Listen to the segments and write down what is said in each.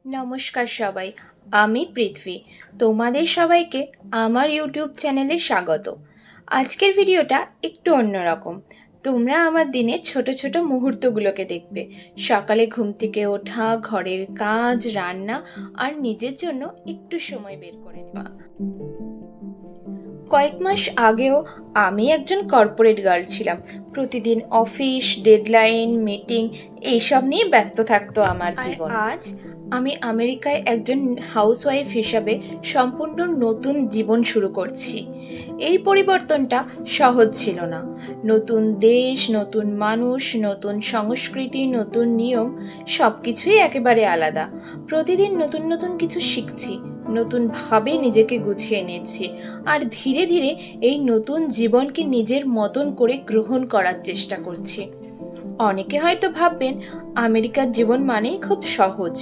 নমস্কার সবাই, আমি পৃথ্বী। তোমাদের সবাইকে আমার ইউটিউব চ্যানেলে স্বাগত। আজকের ভিডিওটা একটু অন্যরকম। তোমরা আমার দিনের ছোট ছোট মুহূর্তগুলোকে দেখবে। সকালে ঘুম থেকে ওঠা, ঘরের কাজ, রান্না আর নিজের জন্য একটু সময় বের করে নেওয়া। কয়েক মাস আগেও আমি একজন কর্পোরেট গার্ল ছিলাম। প্রতিদিন অফিস, ডেডলাইন, মিটিং এইসব নিয়ে ব্যস্ত থাকতো আমার জীবন। আজ আমি আমেরিকায় একজন হাউসওয়াইফ হিসাবে সম্পূর্ণ নতুন জীবন শুরু করছি। এই পরিবর্তনটা সহজ ছিল না। নতুন দেশ, নতুন মানুষ, নতুন সংস্কৃতি, নতুন নিয়ম, সব কিছুই একেবারে আলাদা। প্রতিদিন নতুন নতুন কিছু শিখছি, নতুনভাবে নিজেকে গুছিয়ে নিচ্ছি আর ধীরে ধীরে এই নতুন জীবনকে নিজের মতন করে গ্রহণ করার চেষ্টা করছি। অনেকে হয়তো ভাববেন আমেরিকার জীবন মানেই খুব সহজ,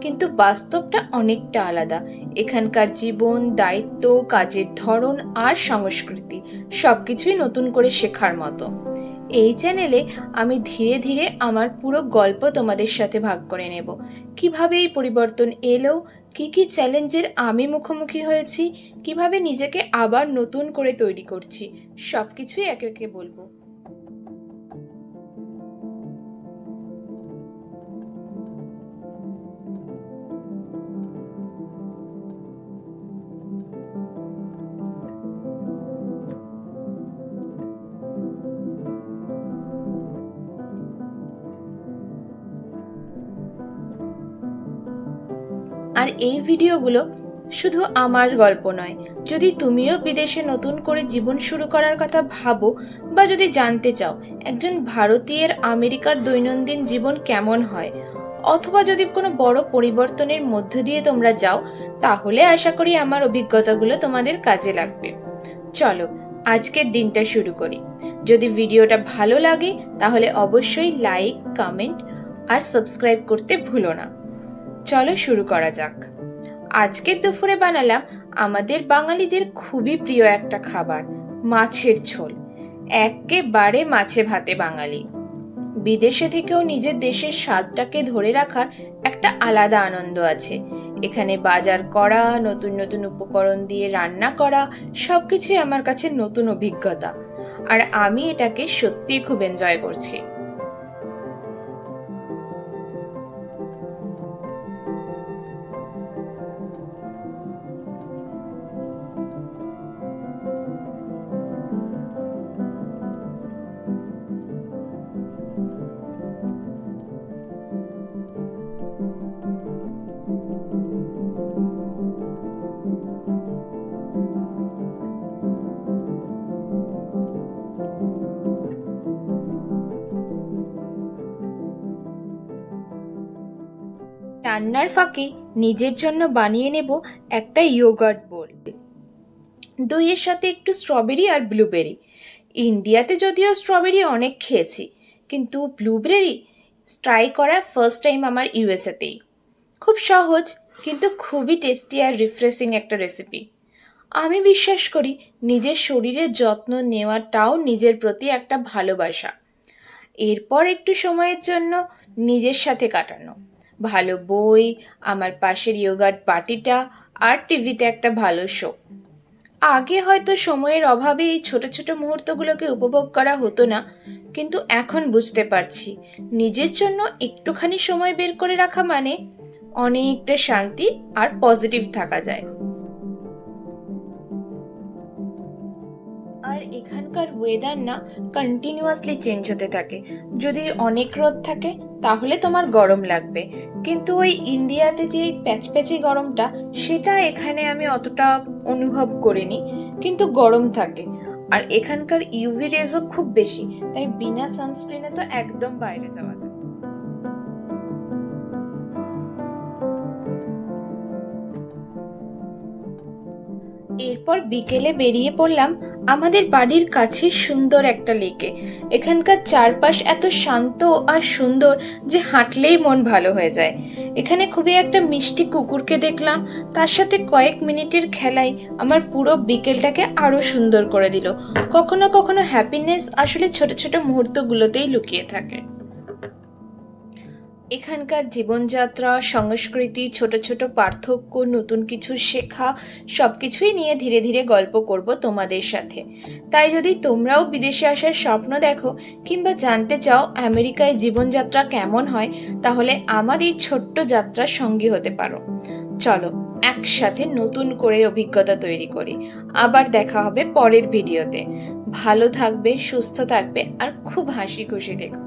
কিন্তু বাস্তবটা অনেকটা আলাদা। এখানকার জীবন, দায়িত্ব, কাজের ধরন আর সংস্কৃতি সবকিছুই নতুন করে শেখার মতো। এই চ্যানেলে আমি ধীরে ধীরে আমার পুরো গল্প তোমাদের সাথে ভাগ করে নেব। কিভাবে এই পরিবর্তন এলো, কি কি চ্যালেঞ্জের আমি মুখোমুখি হয়েছি, কিভাবে নিজেকে আবার নতুন করে তৈরি করছি, সবকিছুই একে একে বলবো। আর এই ভিডিওগুলো শুধু আমার গল্প নয়। যদি তুমিও বিদেশে নতুন করে জীবন শুরু করার কথা ভাবো, বা যদি জানতে চাও একজন ভারতীয়ের আমেরিকার দৈনন্দিন জীবন কেমন হয়, অথবা যদি কোনো বড় পরিবর্তনের মধ্য দিয়ে তোমরা যাও, তাহলে আশা করি আমার অভিজ্ঞতাগুলো তোমাদের কাজে লাগবে। চলো আজকের দিনটা শুরু করি। যদি ভিডিওটা ভালো লাগে তাহলে অবশ্যই লাইক, কমেন্ট আর সাবস্ক্রাইব করতে ভুলো না। চলো শুরু করা যাক। আজকের দুপুরে বানালাম আমাদের বাঙালিদের খুবই প্রিয় একটা খাবার, মাছের ঝোল। একেবারে মাছে ভাতে বাঙালি। বিদেশে থেকেও নিজের দেশের স্বাদটাকে ধরে রাখার একটা আলাদা আনন্দ আছে। এখানে বাজার করা, নতুন নতুন উপকরণ দিয়ে রান্না করা, সবকিছুই আমার কাছে নতুন অভিজ্ঞতা, আর আমি এটাকে সত্যিই খুব এনজয় করছি। রান্নার ফাঁকে নিজের জন্য বানিয়ে নেব একটা ইয়োগার্ট বোল, দইয়ের সাথে একটু স্ট্রবেরি আর ব্লুবেরি। ইন্ডিয়াতে যদিও স্ট্রবেরি অনেক খেয়েছি, কিন্তু ব্লুবেরি ট্রাই করা ফার্স্ট টাইম আমার ইউএসএতেই। খুব সহজ কিন্তু খুবই টেস্টি আর রিফ্রেশিং একটা রেসিপি। আমি বিশ্বাস করি নিজের শরীরের যত্ন নেওয়াটাও নিজের প্রতি একটা ভালোবাসা। এরপর একটু সময়ের জন্য নিজের সাথে কাটানো, ভালো বই, আমার পাশের ইয়োগার্ট পার্টিটা আর টিভিতে একটা ভালো শো। আগে হয়তো সময়ের অভাবে এই ছোট ছোট মুহূর্তগুলোকে উপভোগ করা হতো না, কিন্তু এখন বুঝতে পারছি নিজের জন্য একটুখানি সময় বের করে রাখা মানে অনেকটা শান্তি আর পজিটিভ থাকা যায়। আর এখানকার ওয়েদার না কন্টিনিউয়াসলি চেঞ্জ হতে থাকে। যদি অনেক রোদ থাকে তাহলে তোমার গরম লাগবে, কিন্তু ওই ইন্ডিয়াতে যে প্যাচপ্যাচে গরমটা, সেটা এখানে আমি অতটা অনুভব করিনি, কিন্তু গরম থাকে। আর এখানকার ইউভি রেজও খুব বেশি, তাই বিনা সানস্ক্রিনে তো একদম বাইরে যাওয়া যায়। এরপর বিকেলে বেরিয়ে পড়লাম আমাদের বাড়ির কাছে সুন্দর একটা লেকে। এখানকার চারপাশ এত শান্ত আর সুন্দর যে হাঁটলেই মন ভালো হয়ে যায়। এখানে খুবই একটা মিষ্টি কুকুরকে দেখলাম, তার সাথে কয়েক মিনিটের খেলাই আমার পুরো বিকেলটাকে আরো সুন্দর করে দিল। কখনো কখনো হ্যাপিনেস আসলে ছোট ছোট মুহূর্তগুলোতেই লুকিয়ে থাকে। এখানকার জীবনযাত্রা, সংস্কৃতি, ছোট ছোট পার্থক্য, নতুন কিছু শেখা, সব কিছুই নিয়ে ধীরে ধীরে গল্প করব তোমাদের সাথে। তাই যদি তোমরাও বিদেশে আসার স্বপ্ন দেখো কিংবা জানতে চাও আমেরিকায় জীবনযাত্রা কেমন হয়, তাহলে আমার এই ছোট্ট যাত্রার সঙ্গী হতে পারো। চলো একসাথে নতুন করে অভিজ্ঞতা তৈরি করি। আবার দেখা হবে পরের ভিডিওতে। ভালো থাকবে, সুস্থ থাকবে আর খুব হাসি খুশি থেকো।